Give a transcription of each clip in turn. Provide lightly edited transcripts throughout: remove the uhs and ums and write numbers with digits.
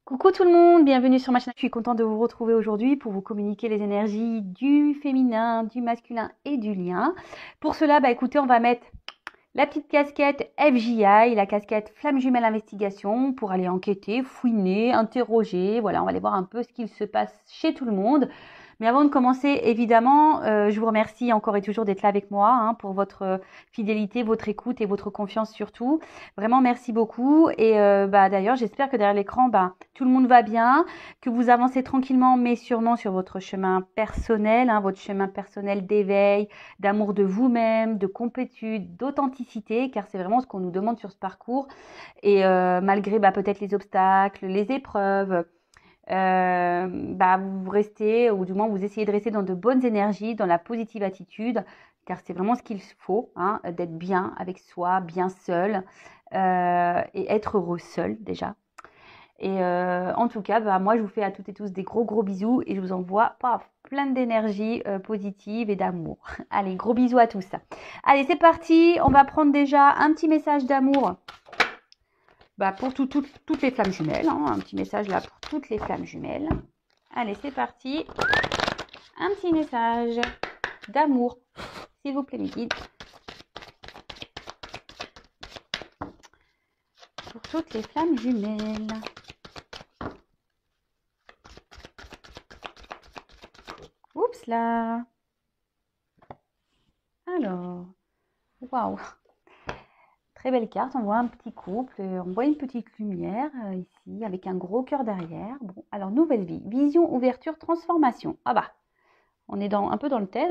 Coucou tout le monde, bienvenue sur ma chaîne. Je suis contente de vous retrouver aujourd'hui pour vous communiquer les énergies du féminin, du masculin et du lien. Pour cela, écoutez, on va mettre la petite casquette FJI, la casquette Flamme Jumelle Investigation pour aller enquêter, fouiner, interroger. Voilà, on va aller voir un peu ce qu'il se passe chez tout le monde. Mais avant de commencer, évidemment, je vous remercie encore et toujours d'être là avec moi pour votre fidélité, votre écoute et votre confiance surtout. Vraiment, merci beaucoup. Et d'ailleurs, j'espère que derrière l'écran, tout le monde va bien, que vous avancez tranquillement, mais sûrement sur votre chemin personnel, votre chemin personnel d'éveil, d'amour de vous-même, de complétude, d'authenticité, car c'est vraiment ce qu'on nous demande sur ce parcours. Et malgré peut-être les obstacles, les épreuves, vous restez, ou du moins vous essayez de rester dans de bonnes énergies, dans la positive attitude, car c'est vraiment ce qu'il faut, d'être bien avec soi, bien seul, et être heureux seul déjà. Et en tout cas, moi je vous fais à toutes et tous des gros bisous et je vous envoie plein d'énergie positive et d'amour. Allez, gros bisous à tous. Allez, c'est parti, on va prendre déjà un petit message d'amour pour toutes les flammes jumelles. Un petit message là pour toutes les flammes jumelles. Allez, c'est parti. Un petit message d'amour, s'il vous plaît, mes guides. Pour toutes les flammes jumelles. Oups là. Alors, waouh. Très belle carte, on voit un petit couple, on voit une petite lumière ici avec un gros cœur derrière. Bon, alors nouvelle vie, vision, ouverture, transformation. On est un peu dans le tel.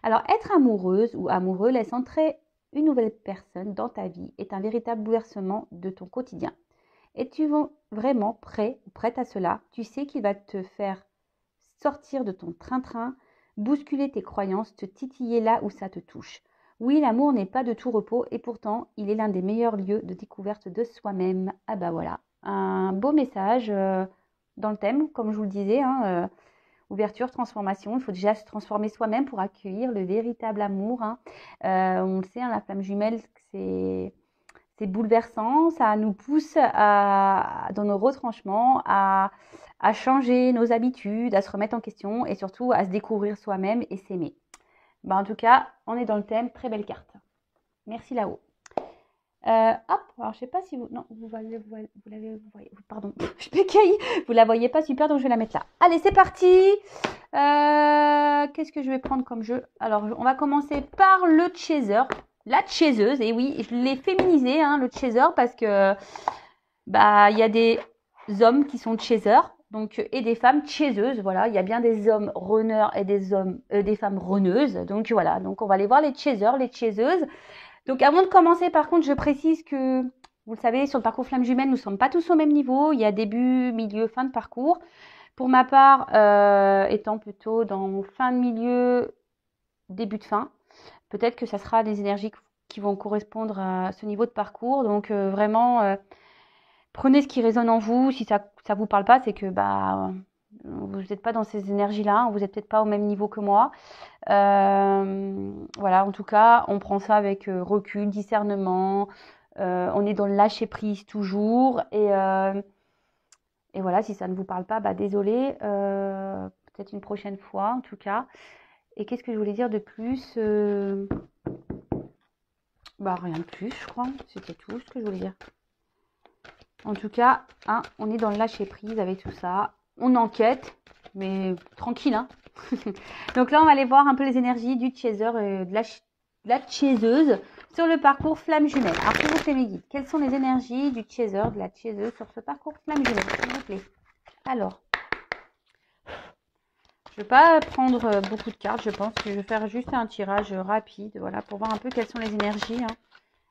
Alors être amoureuse ou amoureux laisse entrer une nouvelle personne dans ta vie est un véritable bouleversement de ton quotidien. Es-tu vraiment prêt ou prête à cela? Tu sais qu'il va te faire sortir de ton train-train, bousculer tes croyances, te titiller là où ça te touche. Oui, l'amour n'est pas de tout repos et pourtant, il est l'un des meilleurs lieux de découverte de soi-même. Voilà, un beau message dans le thème, comme je vous le disais, ouverture, transformation. Il faut déjà se transformer soi-même pour accueillir le véritable amour. On le sait, la flamme jumelle, c'est bouleversant, ça nous pousse dans nos retranchements, à changer nos habitudes, à se remettre en question et surtout à se découvrir soi-même et s'aimer. En tout cas, on est dans le thème, très belle carte. Merci là-haut. Alors je sais pas si vous... Non, vous voyez, pardon, je bégaye, vous la voyez pas super, donc je vais la mettre là. Allez, c'est parti. Qu'est-ce que je vais prendre comme jeu? Alors, on va commencer par le chaser, la chaiseuse, et oui, je l'ai féminisé, le chaser, parce que il y a des hommes qui sont chasers, donc, et des femmes chaiseuses, voilà, il y a bien des hommes runners et des femmes runneuses, donc voilà, donc on va aller voir les chasers, les chaiseuses. Donc avant de commencer, par contre, je précise que, vous le savez, sur le parcours Flamme Jumelle, nous ne sommes pas tous au même niveau. Il y a début, milieu, fin de parcours. Pour ma part, étant plutôt dans fin de milieu, début de fin, peut-être que ça sera des énergies qui vont correspondre à ce niveau de parcours. Donc vraiment, prenez ce qui résonne en vous. Si ça ne vous parle pas, c'est que vous n'êtes pas dans ces énergies-là. Vous n'êtes peut-être pas au même niveau que moi. Voilà, en tout cas, on prend ça avec recul, discernement. On est dans le lâcher prise toujours. Et voilà, si ça ne vous parle pas, désolé. Peut-être une prochaine fois, en tout cas. Et qu'est-ce que je voulais dire de plus? Rien de plus, je crois. C'était tout ce que je voulais dire. En tout cas, on est dans le lâcher prise avec tout ça. On enquête, mais tranquille, Donc là, on va aller voir un peu les énergies du chaser et de la chaiseuse sur le parcours Flamme Jumelle. Alors, s'il vous plaît, mes guides, quelles sont les énergies du chaser, de la chaiseuse sur ce parcours Flamme Jumelle, s'il vous plaît? Alors, je ne vais pas prendre beaucoup de cartes. Je pense que je vais faire juste un tirage rapide, voilà, pour voir un peu quelles sont les énergies.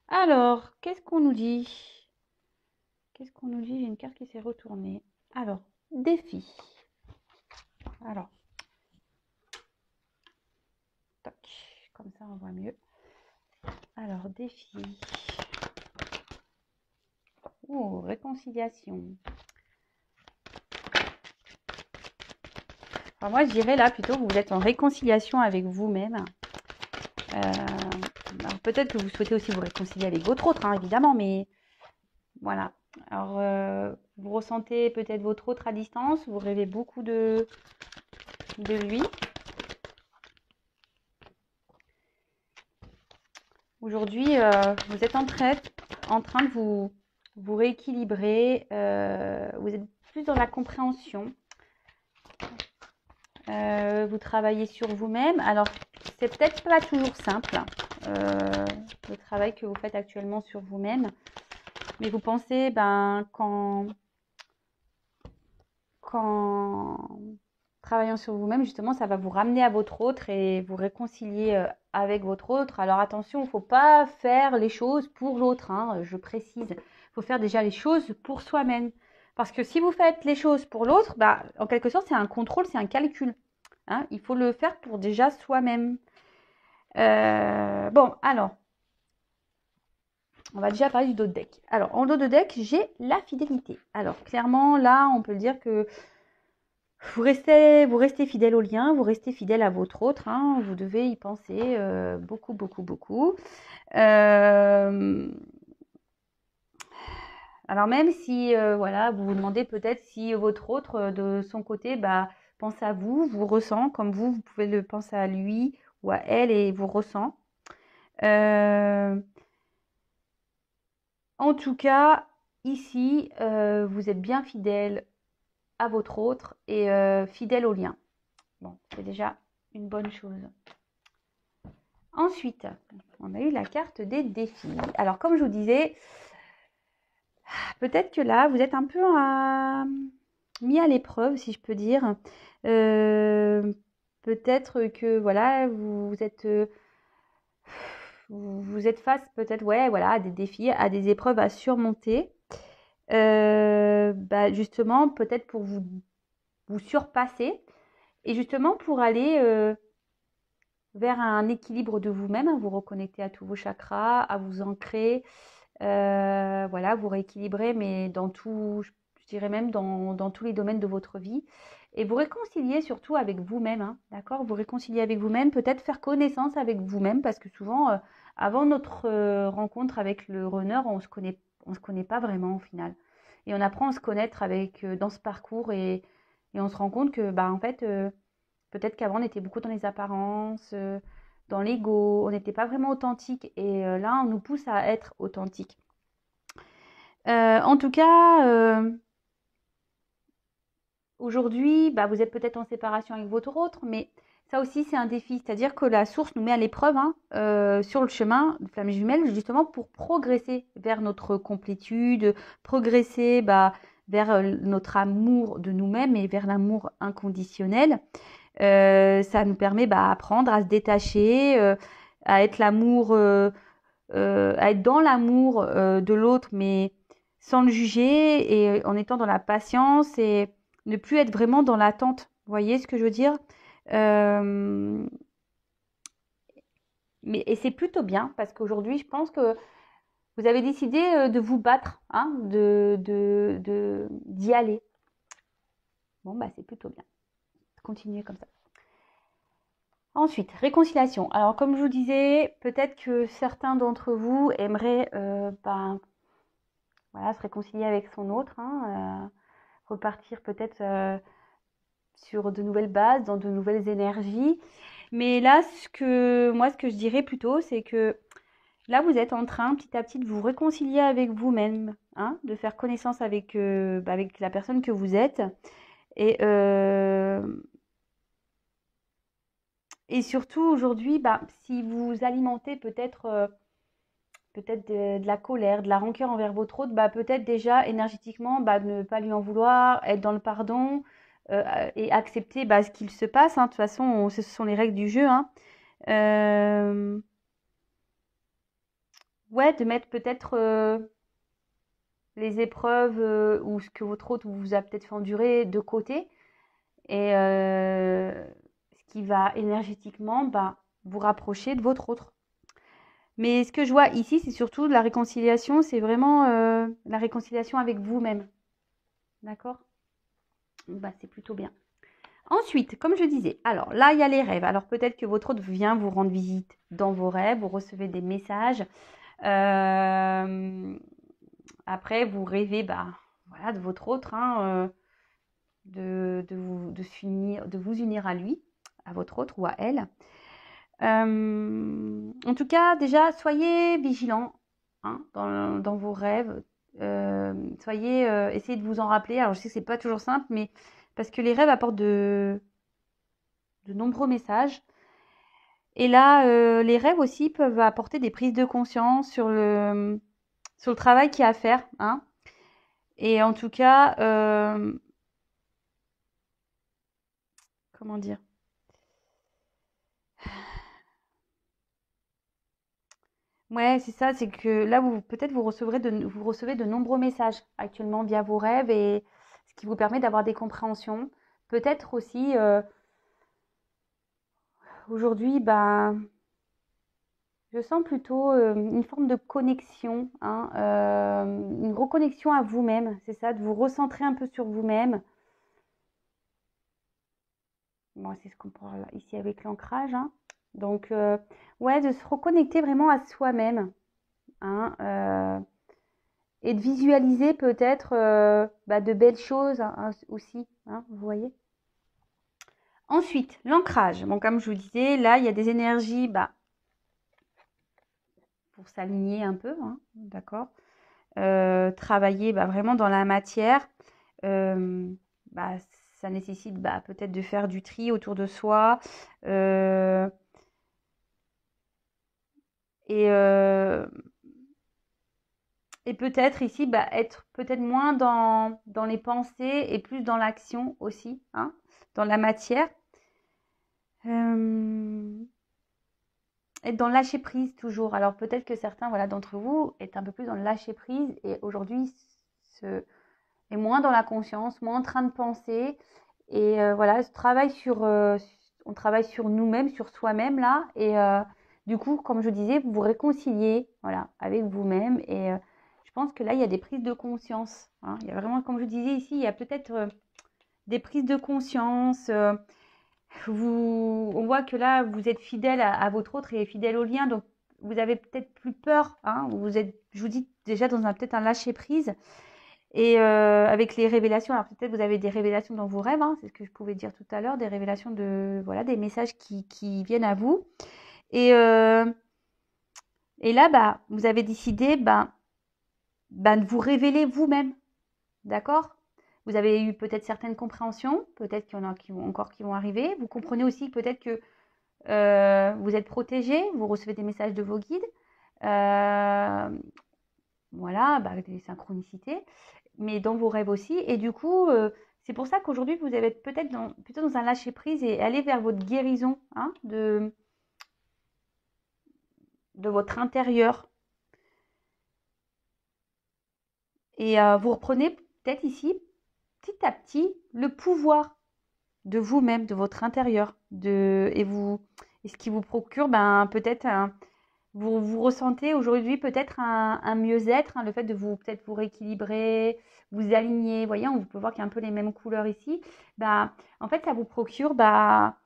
Alors, qu'est-ce qu'on nous dit? Qu'est-ce qu'on nous dit? J'ai une carte qui s'est retournée. Alors, défi. Alors, toc, comme ça on voit mieux. Alors, défi. Oh, réconciliation. Alors moi, je dirais là plutôt que vous êtes en réconciliation avec vous-même. Alors peut-être que vous souhaitez aussi vous réconcilier avec votre autre, évidemment, mais voilà. Alors, vous ressentez peut-être votre autre à distance, vous rêvez beaucoup de lui. Aujourd'hui, vous êtes en train de vous rééquilibrer, vous êtes plus dans la compréhension. Vous travaillez sur vous-même. Alors, c'est peut-être pas toujours simple, le travail que vous faites actuellement sur vous-même. Mais vous pensez, qu'en travaillant sur vous-même, justement, ça va vous ramener à votre autre et vous réconcilier avec votre autre. Alors, attention, il ne faut pas faire les choses pour l'autre, hein, je précise. Il faut faire déjà les choses pour soi-même. Parce que si vous faites les choses pour l'autre, en quelque sorte, c'est un contrôle, c'est un calcul. Hein, il faut le faire pour déjà soi-même. Bon, alors, on va déjà parler du dos de deck. Alors, en dos de deck, j'ai la fidélité. Alors, clairement, là, on peut le dire que vous restez fidèle au lien, vous restez fidèle à votre autre. Hein, vous devez y penser beaucoup, beaucoup, beaucoup. Alors, même si, voilà, vous vous demandez peut-être si votre autre, de son côté, pense à vous, vous ressent comme vous pouvez le penser à lui ou à elle et vous ressent. En tout cas, ici, vous êtes bien fidèle à votre autre et fidèle au lien. Bon, c'est déjà une bonne chose. Ensuite, on a eu la carte des défis. Alors, comme je vous disais, peut-être que là, vous êtes un peu mis à l'épreuve, si je peux dire. Peut-être que, voilà, vous êtes face peut-être à des défis, à des épreuves à surmonter. Justement, peut-être pour vous surpasser et justement pour aller vers un équilibre de vous-même, hein, vous reconnecter à tous vos chakras, à vous ancrer, vous rééquilibrer, mais dans tout, je dirais même dans tous les domaines de votre vie. Et vous réconcilier surtout avec vous-même, hein, d'accord? Vous réconcilier avec vous-même, peut-être faire connaissance avec vous-même, parce que souvent, avant notre rencontre avec le runner, on se connaît pas vraiment au final. Et on apprend à se connaître avec dans ce parcours et on se rend compte que en fait, peut-être qu'avant on était beaucoup dans les apparences, dans l'ego, on n'était pas vraiment authentique. Et là, on nous pousse à être authentique. En tout cas, aujourd'hui, vous êtes peut-être en séparation avec votre autre, mais ça aussi, c'est un défi. C'est-à-dire que la source nous met à l'épreuve sur le chemin de flamme jumelle, justement pour progresser vers notre complétude, progresser vers notre amour de nous-mêmes et vers l'amour inconditionnel. Ça nous permet d'apprendre à se détacher, à être à être dans l'amour de l'autre, mais sans le juger et en étant dans la patience et ne plus être vraiment dans l'attente. Vous voyez ce que je veux dire? Et c'est plutôt bien parce qu'aujourd'hui, je pense que vous avez décidé de vous battre, hein, d'y aller. Bon, c'est plutôt bien. Continuez comme ça. Ensuite, réconciliation. Alors, comme je vous disais, peut-être que certains d'entre vous aimeraient se réconcilier avec son autre, hein, repartir peut-être sur de nouvelles bases, dans de nouvelles énergies. Mais là, ce que je dirais plutôt, c'est que là, vous êtes en train, petit à petit, de vous réconcilier avec vous-même, hein, de faire connaissance avec la personne que vous êtes. Et surtout, aujourd'hui, si vous alimentez peut-être de la colère, de la rancœur envers votre autre, peut-être déjà énergétiquement, ne pas lui en vouloir, être dans le pardon et accepter ce qu'il se passe. Hein. De toute façon, ce sont les règles du jeu. Hein. De mettre peut-être les épreuves ou ce que votre autre vous a peut-être fait endurer de côté. Et ce qui va énergétiquement vous rapprocher de votre autre. Mais ce que je vois ici, c'est surtout la réconciliation, c'est vraiment la réconciliation avec vous-même. D'accord? C'est plutôt bien. Ensuite, comme je disais, alors là, il y a les rêves. Alors peut-être que votre autre vient vous rendre visite dans vos rêves, vous recevez des messages. Après, vous rêvez voilà, de votre autre, hein, de vous unir à lui, à votre autre ou à elle. En tout cas, déjà, soyez vigilants, hein, dans vos rêves. Essayez de vous en rappeler. Alors, je sais que c'est pas toujours simple, mais parce que les rêves apportent de nombreux messages. Et là, les rêves aussi peuvent apporter des prises de conscience sur le travail qu'il y a à faire, hein. Et en tout cas, comment dire? Ouais, c'est ça, c'est que là, peut-être vous recevez de nombreux messages actuellement via vos rêves et ce qui vous permet d'avoir des compréhensions. Peut-être aussi, aujourd'hui, ben, je sens plutôt une forme de connexion, hein, une reconnexion à vous-même, c'est ça, de vous recentrer un peu sur vous-même. Bon, c'est ce qu'on parle ici avec l'ancrage, hein. Donc, ouais, de se reconnecter vraiment à soi-même, hein, et de visualiser peut-être bah, de belles choses, hein, aussi, hein, vous voyez. Ensuite, l'ancrage. Bon, comme je vous disais, là, il y a des énergies bah, pour s'aligner un peu, hein, d'accord. Travailler bah, vraiment dans la matière. Euh, bah, ça nécessite bah, peut-être de faire du tri autour de soi. Euh, et, euh, et peut-être ici, bah, être peut-être moins dans les pensées et plus dans l'action aussi, hein, dans la matière. Euh, Être dans le lâcher prise toujours. Alors peut-être que certains voilà, d'entre vous est un peu plus dans le lâcher prise et aujourd'hui est moins dans la conscience, moins en train de penser. Et voilà, on travaille sur nous-mêmes, sur soi-même là. Et du coup, comme je disais, vous vous réconciliez voilà, avec vous-même. Et je pense que là, il y a des prises de conscience, hein. Il y a vraiment, comme je disais ici, il y a peut-être des prises de conscience. On voit que là, vous êtes fidèle à votre autre et fidèle au lien, donc vous avez peut-être plus peur, hein, vous êtes, je vous dis déjà dans peut-être un lâcher prise. Et avec les révélations, alors peut-être vous avez des révélations dans vos rêves, hein, c'est ce que je pouvais dire tout à l'heure, des révélations voilà, des messages qui viennent à vous. Et, euh, et là, bah, vous avez décidé, bah, de vous révéler vous-même, d'accord? Vous avez eu peut-être certaines compréhensions, peut-être qu'il y en a qui vont arriver. Vous comprenez aussi peut-être que vous êtes protégé, vous recevez des messages de vos guides, euh, voilà, bah, des synchronicités, mais dans vos rêves aussi. Et du coup, c'est pour ça qu'aujourd'hui, vous allez être peut-être plutôt dans un lâcher-prise et aller vers votre guérison, hein, de votre intérieur. Et vous reprenez peut-être ici, petit à petit, le pouvoir de vous-même, de votre intérieur. Et ce qui vous procure ben, peut-être vous ressentez aujourd'hui peut-être un mieux-être, hein, le fait de peut-être vous rééquilibrer, vous aligner. Vous voyez, on peut voir qu'il y a un peu les mêmes couleurs ici. Bah, en fait, ça vous procure, bah,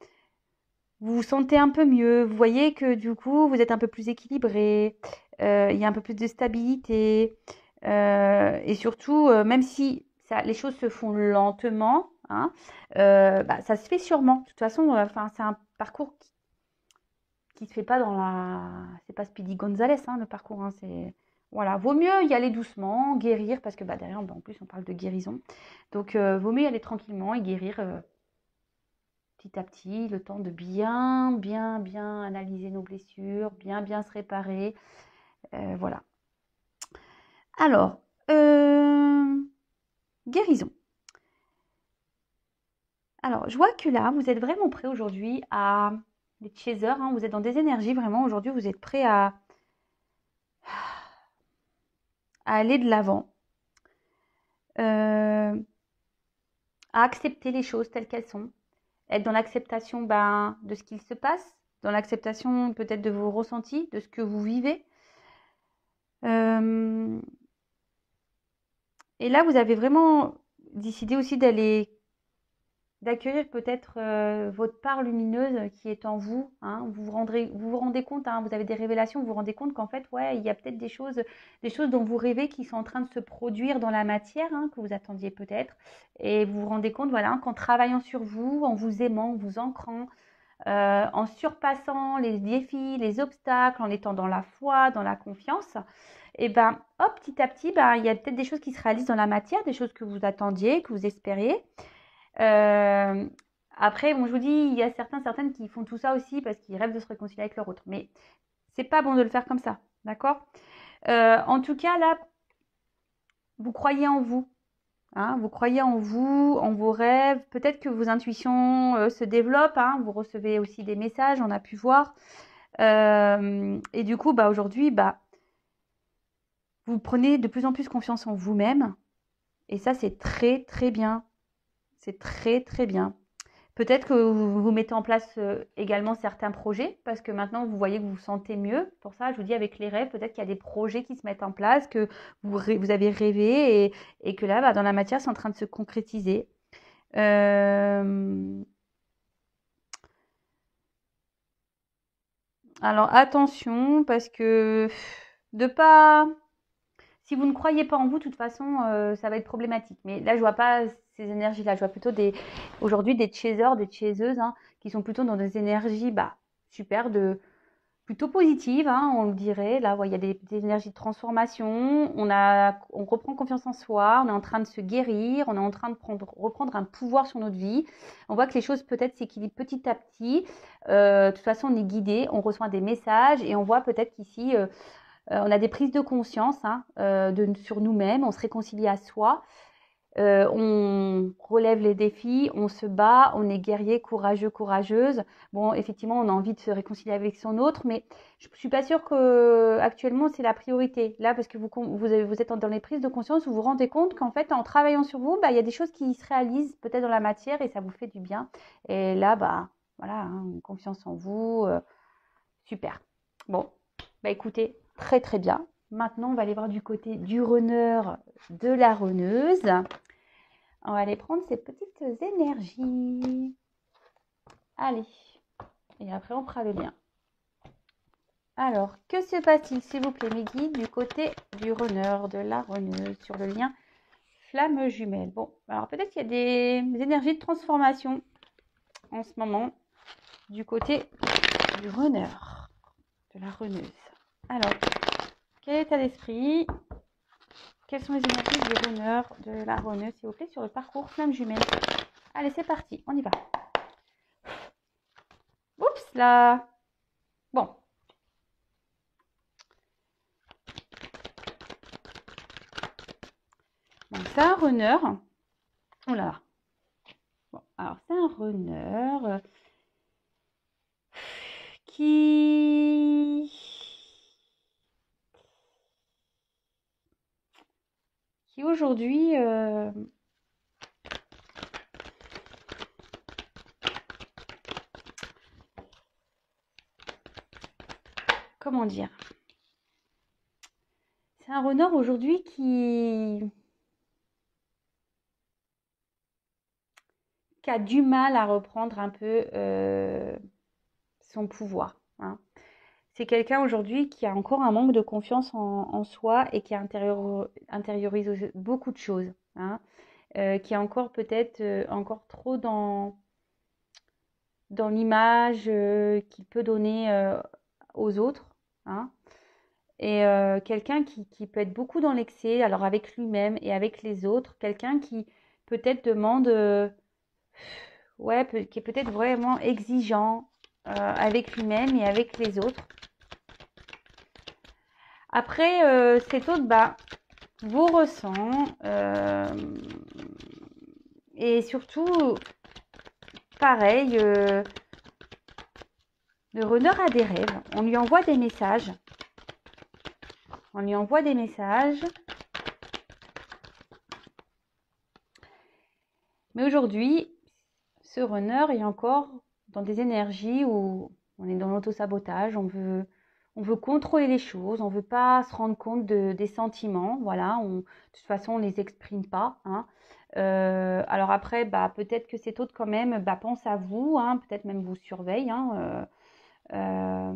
vous vous sentez un peu mieux. Vous voyez que du coup, vous êtes un peu plus équilibré. Il y a un peu plus de stabilité. Et surtout, même si les choses se font lentement, hein, bah, ça se fait sûrement. De toute façon, enfin, c'est un parcours qui se fait pas c'est pas Speedy Gonzalez, hein, le parcours, hein, c'est, voilà, vaut mieux y aller doucement, guérir, parce que bah, derrière, bah, en plus, on parle de guérison. Donc, vaut mieux y aller tranquillement et guérir petit à petit, le temps de bien analyser nos blessures, bien se réparer. Voilà. Alors, guérison. Alors, je vois que là, vous êtes vraiment prêt aujourd'hui à les chasers, hein, vous êtes dans des énergies vraiment aujourd'hui, vous êtes prêt à aller de l'avant, à accepter les choses telles qu'elles sont, être dans l'acceptation ben, de ce qu'il se passe, dans l'acceptation peut-être de vos ressentis, de ce que vous vivez. Euh, et là, vous avez vraiment décidé aussi d'aller d'accueillir peut-être votre part lumineuse qui est en vous. Hein. Vous vous rendez compte, hein, vous avez des révélations, vous vous rendez compte qu'en fait, ouais, il y a peut-être des choses dont vous rêvez qui sont en train de se produire dans la matière, hein, que vous attendiez peut-être. Et vous vous rendez compte, voilà, qu'en travaillant sur vous, en vous aimant, en vous ancrant, en surpassant les défis, les obstacles, en étant dans la foi, dans la confiance, et ben, hop, petit à petit, ben, il y a peut-être des choses qui se réalisent dans la matière, des choses que vous attendiez, que vous espériez. Euh, Après, bon, je vous dis, il y a certaines qui font tout ça aussi parce qu'ils rêvent de se réconcilier avec leur autre. Mais c'est pas bon de le faire comme ça, d'accord? En tout cas, là, vous croyez en vous. Hein, vous croyez en vous, en vos rêves. Peut-être que vos intuitions se développent. Hein, vous recevez aussi des messages, on a pu voir. Et du coup, bah, aujourd'hui, bah, vous prenez de plus en plus confiance en vous-même. Et ça, c'est très, très bien. C'est très, très bien. Peut-être que vous mettez en place également certains projets parce que maintenant vous voyez que vous vous sentez mieux. Pour ça, je vous dis avec les rêves, peut-être qu'il y a des projets qui se mettent en place, que vous avez rêvé et que là, bah, dans la matière, c'est en train de se concrétiser. Euh, alors attention parce que de pas si vous ne croyez pas en vous, de toute façon, ça va être problématique. Mais là, je vois pas ces énergies-là. Je vois plutôt aujourd'hui des chasers, des chaseuses, hein, qui sont plutôt dans des énergies, bah, super, plutôt positives, hein, on le dirait. Là, ouais, il y a des énergies de transformation. On reprend confiance en soi. On est en train de se guérir. On est en train de reprendre un pouvoir sur notre vie. On voit que les choses peut-être s'équilibrent petit à petit. De toute façon, on est guidé. On reçoit des messages et on voit peut-être qu'ici, on a des prises de conscience, hein, sur nous-mêmes, on se réconcilie à soi, on relève les défis, on se bat, on est guerrier, courageux, courageuse. Bon, effectivement, on a envie de se réconcilier avec son autre, mais je ne suis pas sûre que actuellement c'est la priorité. Là, parce que vous êtes dans les prises de conscience, vous vous rendez compte qu'en fait, en travaillant sur vous, bah, il y a des choses qui se réalisent peut-être dans la matière et ça vous fait du bien. Et là, bah, voilà, hein, confiance en vous, super. Bon, bah écoutez, très très bien. Maintenant, on va aller voir du côté du runner, de la runneuse. On va aller prendre ces petites énergies. Allez, et après on fera le lien. Alors, que se passe-t-il, s'il vous plaît, mes guides, du côté du runner, de la runneuse, sur le lien flamme jumelle? Bon, alors peut-être qu'il y a des énergies de transformation en ce moment du côté du runner, de la runneuse. Alors, quel état d'esprit? Quelles sont les énergies du runner, de la runneuse, s'il vous plaît, sur le parcours flamme jumelle? Allez, c'est parti, on y va. Oups là. Bon. Bon, c'est un runner. Oh là. Bon, alors c'est un runner qui aujourd'hui comment dire? C'est un runner aujourd'hui qui a du mal à reprendre un peu son pouvoir. Hein. C'est quelqu'un aujourd'hui qui a encore un manque de confiance en soi et qui intériorise beaucoup de choses. Hein. Qui est encore peut-être encore trop dans l'image qu'il peut donner aux autres. Hein. Et quelqu'un qui peut être beaucoup dans l'excès, alors avec lui-même et avec les autres. Quelqu'un qui peut-être demande, ouais, qui est peut-être vraiment exigeant avec lui-même et avec les autres. Après, cet autre, bah, vous ressent et surtout, pareil, le runner a des rêves. On lui envoie des messages. On lui envoie des messages. Mais aujourd'hui, ce runner est encore dans des énergies où on est dans l'auto-sabotage. on veut contrôler les choses, on veut pas se rendre compte des sentiments, voilà, de toute façon, on les exprime pas, hein. Alors après, bah, peut-être que cet autre quand même, bah, pense à vous, hein, peut-être même vous surveille, hein, euh,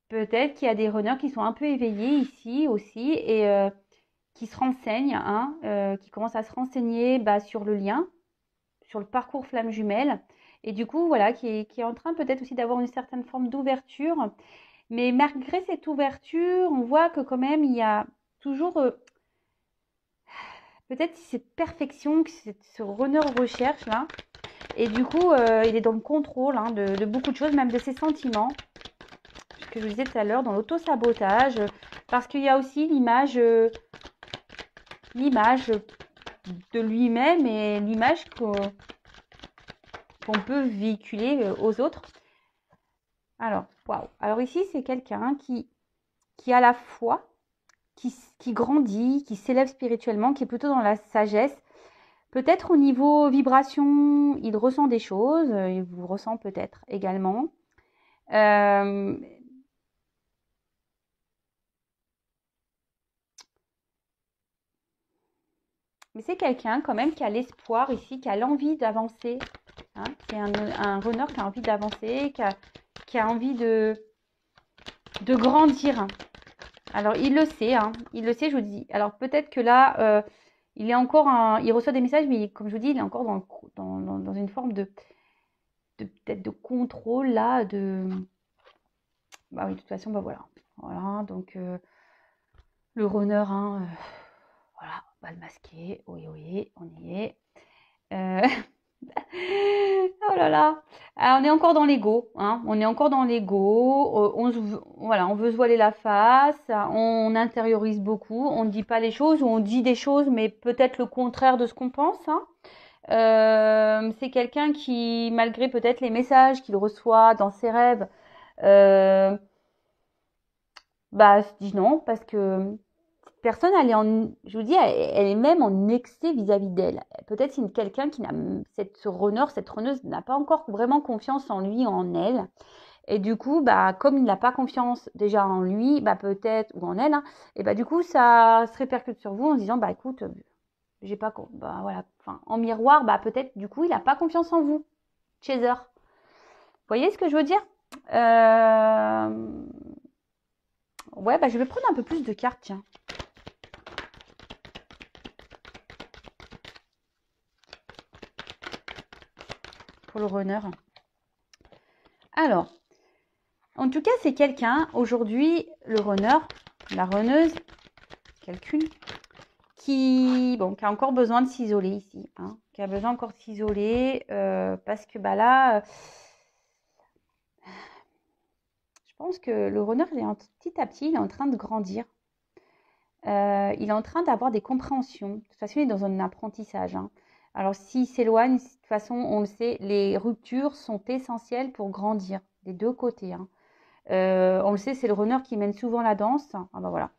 peut-être qu'il y a des runners qui sont un peu éveillés ici aussi et qui se renseignent, hein, qui commencent à se renseigner bah, sur le lien, sur le parcours flamme jumelle. Et du coup, voilà, qui est en train peut-être aussi d'avoir une certaine forme d'ouverture. Mais malgré cette ouverture, on voit que quand même, il y a toujours peut-être cette perfection que ce runner recherche là. Et du coup, il est dans le contrôle hein, de beaucoup de choses, même de ses sentiments. Ce que je vous disais tout à l'heure, dans l'auto-sabotage. Parce qu'il y a aussi l'image de lui-même et l'image qu'on peut véhiculer aux autres. Alors, waouh. Alors ici, c'est quelqu'un qui a la foi, qui grandit, qui s'élève spirituellement, qui est plutôt dans la sagesse. Peut-être au niveau vibration, il ressent des choses, il vous ressent peut-être également. Euh, mais c'est quelqu'un quand même qui a l'espoir ici, qui a l'envie d'avancer, hein, qui est un runner qui a envie d'avancer, qui a envie de grandir. Alors il le sait, hein, il le sait, je vous dis. Alors peut-être que là, il est encore il reçoit des messages, mais comme je vous dis, il est encore dans une forme peut-être de contrôle là, bah oui, de toute façon, bah voilà. Voilà, donc le runner, hein, voilà, on va le masquer. Oui, oui, on y est. Euh, Oh là là. Ah, on est encore dans l'ego, hein. On est encore dans l'ego. Voilà, on veut se voiler la face. On intériorise beaucoup. On ne dit pas les choses ou on dit des choses, mais peut-être le contraire de ce qu'on pense, hein. C'est quelqu'un qui, malgré peut-être les messages qu'il reçoit dans ses rêves, euh, bah, se dit non parce que cette personne, je vous dis, elle est même en excès vis-à-vis d'elle. Peut-être c'est quelqu'un qui n'a, ce runner, cette runneuse n'a pas encore vraiment confiance en lui, en elle. Et du coup, bah, comme il n'a pas confiance déjà en lui, bah, peut-être, ou en elle, hein, et bah, du coup, ça se répercute sur vous en se disant, bah, écoute, j'ai pas, bah, voilà, enfin, en miroir, bah, peut-être, du coup, il n'a pas confiance en vous. Chaser. Vous voyez ce que je veux dire? Ouais, bah, je vais prendre un peu plus de cartes, tiens. Pour le runner. Alors, en tout cas, c'est quelqu'un, aujourd'hui, le runner, la runneuse, quelqu'une, qui a encore besoin de s'isoler ici, hein, qui a besoin encore de s'isoler, parce que bah là, je pense que le runner, petit à petit, il est en train de grandir. Il est en train d'avoir des compréhensions. De toute façon, il est dans un apprentissage, hein. Alors, s'il s'éloigne, de toute façon, on le sait, les ruptures sont essentielles pour grandir, des deux côtés, hein. On le sait, c'est le runner qui mène souvent la danse. Ah bah voilà.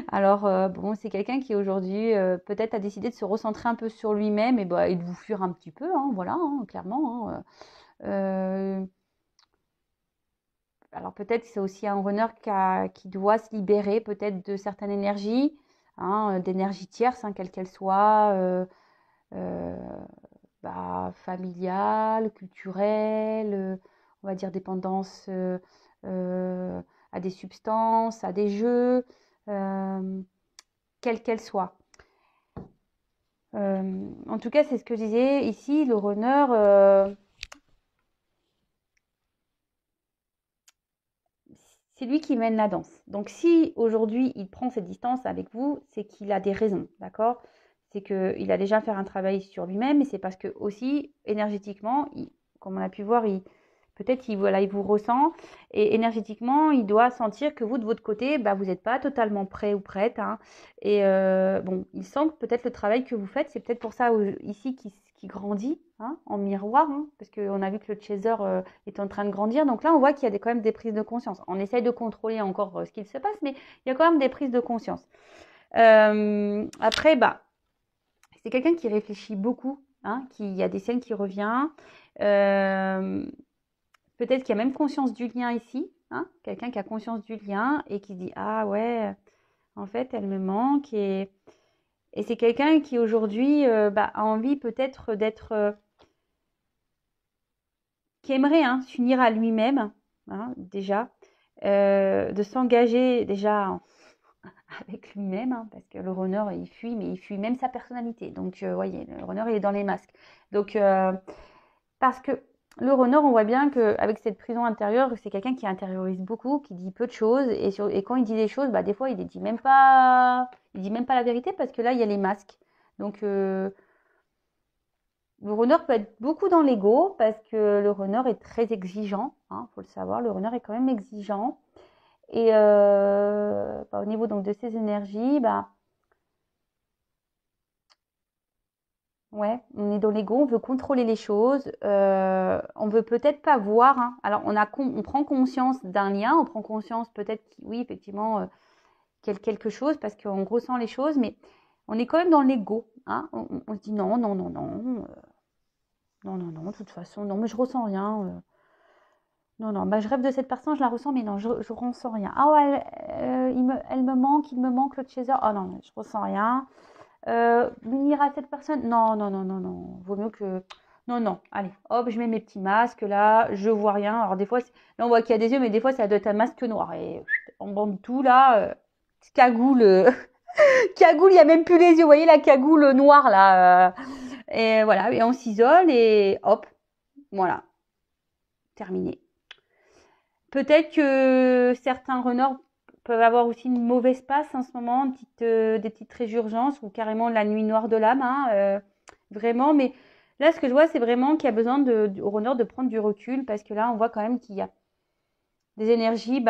Alors, bon, c'est quelqu'un qui aujourd'hui peut-être a décidé de se recentrer un peu sur lui-même et de vous fuir un petit peu, hein, voilà, hein, clairement, hein. Alors peut-être que c'est aussi un runner qui doit se libérer peut-être de certaines énergies, hein, d'énergie tierce, hein, quelle qu'elle soit, euh, bah, familiale, culturelle, on va dire dépendance à des substances, à des jeux, euh, quelle qu'elle soit. En tout cas, c'est ce que je disais ici, le runner, c'est lui qui mène la danse. Donc si aujourd'hui il prend cette distance avec vous, c'est qu'il a des raisons, d'accord? C'est qu'il a déjà fait un travail sur lui-même et c'est parce que aussi énergétiquement, comme on a pu voir, peut-être voilà, il vous ressent et énergétiquement, il doit sentir que vous de votre côté, bah, vous n'êtes pas totalement prêt ou prête, hein. Et bon, il sent que peut-être le travail que vous faites, c'est peut-être pour ça ici qui grandit, hein, en miroir, hein, parce qu'on a vu que le chaser est en train de grandir. Donc là, on voit qu'il y a quand même des prises de conscience. On essaye de contrôler encore ce qu'il se passe, mais il y a quand même des prises de conscience. Après, bah, c'est quelqu'un qui réfléchit beaucoup, hein, il y a des scènes qui reviennent. Peut-être qu'il y a même conscience du lien ici, hein, quelqu'un qui a conscience du lien et qui dit, ah ouais, en fait, elle me manque. Et c'est quelqu'un qui aujourd'hui a envie peut-être d'être, qui aimerait s'unir à lui-même, déjà, de s'engager déjà avec lui-même, parce que le runner, il fuit, mais il fuit même sa personnalité. Donc, vous voyez, le runner, il est dans les masques. Donc, parce que le runner, on voit bien qu'avec cette prison intérieure, c'est quelqu'un qui intériorise beaucoup, qui dit peu de choses, et quand il dit des choses, des fois, il dit même pas la vérité, parce que là, il y a les masques. Donc, le runner peut être beaucoup dans l'ego, parce que le runner est très exigeant, faut le savoir, le runner est quand même exigeant. Et au niveau donc de ses énergies, ouais, on est dans l'ego, on veut contrôler les choses, on veut peut-être pas voir. Alors on prend conscience d'un lien, on prend conscience peut-être oui effectivement quelque chose parce qu'on ressent les choses, mais on est quand même dans l'ego. On se dit non, non, non, non, non, non, non, de toute façon, non, mais je ressens rien. Non, non, je rêve de cette personne, je la ressens, mais non, je ressens rien. Ah ouais, elle me manque, il me manque l'autre chaser. Oh non, je ressens rien. Unir à cette personne, non, non, non, non, non. Vaut mieux que. Non, non, allez, hop, je mets mes petits masques là, je vois rien. Alors des fois, là on voit qu'il y a des yeux, mais des fois ça doit être un masque noir. Et on bande tout là, cagoule, cagoule, il n'y a même plus les yeux, vous voyez la cagoule noire là. Et voilà, et on s'isole et hop, voilà, terminé. Peut-être que certains runners peuvent avoir aussi une mauvaise passe en ce moment, des petites résurgences ou carrément la nuit noire de l'âme, vraiment. Mais là, ce que je vois, c'est vraiment qu'il y a besoin au runner de prendre du recul parce que là, on voit quand même qu'il y a des énergies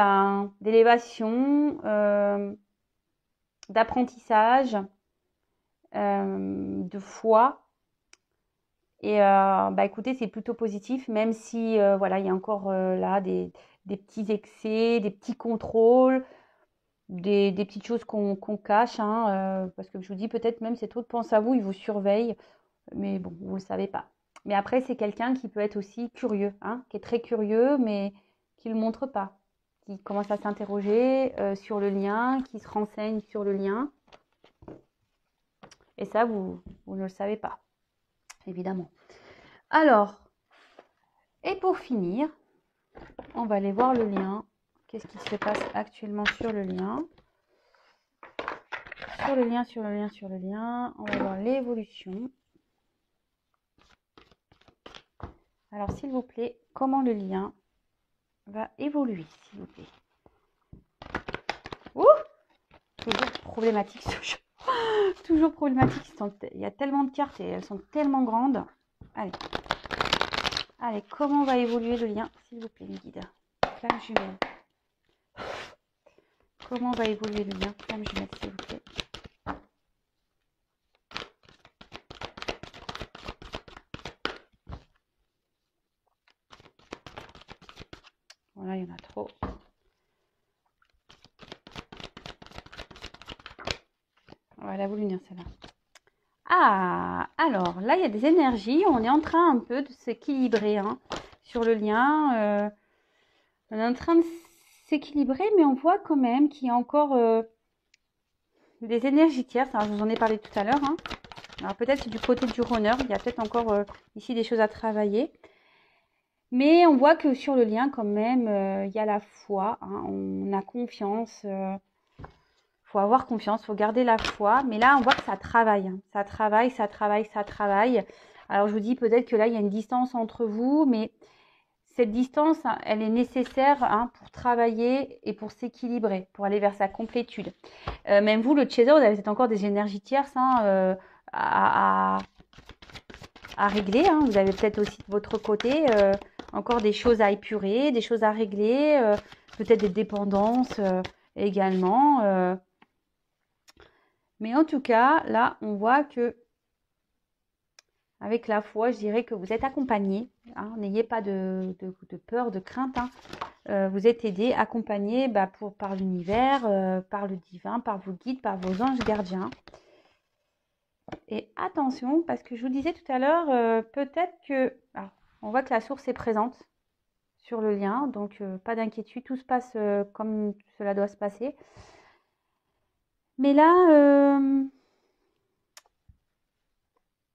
d'élévation, d'apprentissage, de foi. Et écoutez, c'est plutôt positif, même si voilà, il y a encore là des petits excès, des petits contrôles, des petites choses qu'on cache, parce que je vous dis, peut-être même c'est trop de pense à vous, il vous surveille, mais bon, vous ne le savez pas. Mais après, c'est quelqu'un qui peut être aussi curieux, qui est très curieux, mais qui ne le montre pas, qui commence à s'interroger sur le lien, qui se renseigne sur le lien. Et ça, vous ne le savez pas, évidemment. Alors, et pour finir, on va aller voir le lien. Qu'est-ce qui se passe actuellement sur le lien? Sur le lien, sur le lien, sur le lien. On va voir l'évolution. Alors, s'il vous plaît, comment le lien va évoluer, s'il vous plaît? Ouh! Toujours problématique ce jeu. Toujours problématique. Il y a tellement de cartes et elles sont tellement grandes. Allez. Allez, comment va évoluer le lien, s'il vous plaît, mes guides? Flamme jumelle. Comment va évoluer le lien? Flamme jumelle, s'il vous plaît. Voilà, il y en a trop. Voilà, vous l'unir celle-là. Ah, alors là, il y a des énergies. On est en train un peu de s'équilibrer sur le lien. On est en train de s'équilibrer, mais on voit quand même qu'il y a encore des énergies tierces. Alors, je vous en ai parlé tout à l'heure. Alors, peut-être du côté du runner, il y a peut-être encore ici des choses à travailler. Mais on voit que sur le lien, quand même, il y a la foi. On a confiance. Faut avoir confiance, faut garder la foi. Mais là, on voit que ça travaille. Ça travaille, ça travaille, ça travaille. Alors, je vous dis peut-être que là, il y a une distance entre vous, mais cette distance, elle est nécessaire pour travailler et pour s'équilibrer, pour aller vers sa complétude. Même vous, le chaser, vous avez peut-être encore des énergies tierces à régler. Vous avez peut-être aussi de votre côté encore des choses à épurer, des choses à régler, peut-être des dépendances également. Mais en tout cas, là, on voit que avec la foi, je dirais que vous êtes accompagné. N'ayez pas de peur, de crainte. Vous êtes aidé, accompagné par l'univers, par le divin, par vos guides, par vos anges gardiens. Et attention, parce que je vous disais tout à l'heure, peut-être que... Alors, on voit que la source est présente sur le lien, donc pas d'inquiétude, tout se passe comme cela doit se passer. Mais là,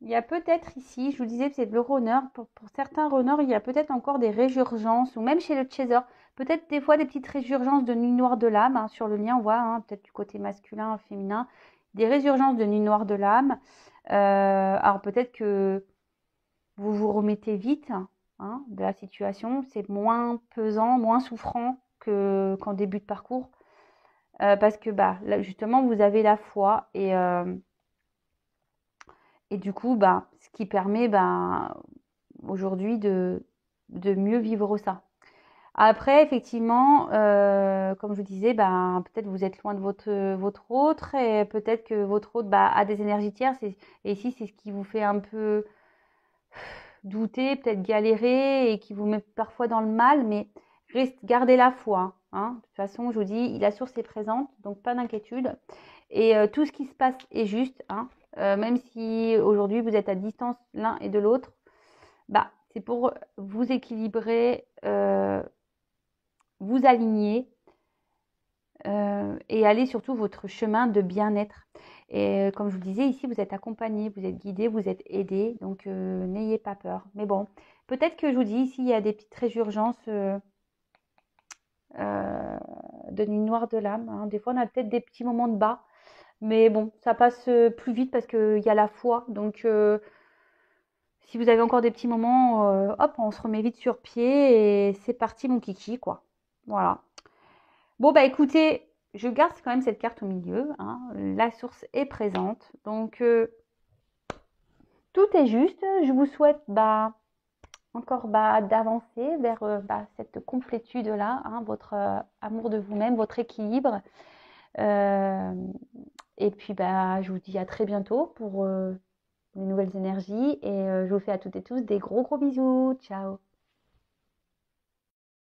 il y a peut-être ici, je vous disais, c'est le runner, pour certains runners, il y a peut-être encore des résurgences, ou même chez le chaser, peut-être des fois des petites résurgences de nuit noire de l'âme, hein, sur le lien, on voit, hein, peut-être du côté masculin, féminin, des résurgences de nuit noire de l'âme. Alors peut-être que vous vous remettez vite, hein, de la situation, c'est moins pesant, moins souffrant qu'en début de parcours, parce que bah, là, justement, vous avez la foi et du coup, bah, ce qui permet bah, aujourd'hui de mieux vivre ça. Après, effectivement, comme je vous disais, bah, peut-être vous êtes loin de votre autre et peut-être que votre autre bah, a des énergies tierces et ici, c'est ce qui vous fait un peu douter, peut-être galérer et qui vous met parfois dans le mal, mais gardez la foi. Hein. De toute façon, je vous dis, la source est présente, donc pas d'inquiétude. Et tout ce qui se passe est juste, hein. Même si aujourd'hui vous êtes à distance l'un et de l'autre, bah, c'est pour vous équilibrer, vous aligner et aller surtout votre chemin de bien-être. Et comme je vous le disais, ici, vous êtes accompagné, vous êtes guidé, vous êtes aidé, donc n'ayez pas peur. Mais bon, peut-être que je vous dis, ici, il y a des petites résurgences de nuit noire de l'âme. Hein. Des fois, on a peut-être des petits moments de bas, mais bon, ça passe plus vite parce qu'il y a la foi. Donc, si vous avez encore des petits moments, hop, on se remet vite sur pied et c'est parti, mon kiki, quoi. Voilà. Bon, bah écoutez, je garde quand même cette carte au milieu. Hein. La source est présente. Donc, tout est juste. Je vous souhaite bah, encore bah, d'avancer vers bah, cette complétude-là, hein, votre amour de vous-même, votre équilibre. Euh, et puis, bah, je vous dis à très bientôt pour les nouvelles énergies. Et je vous fais à toutes et tous des gros gros bisous. Ciao!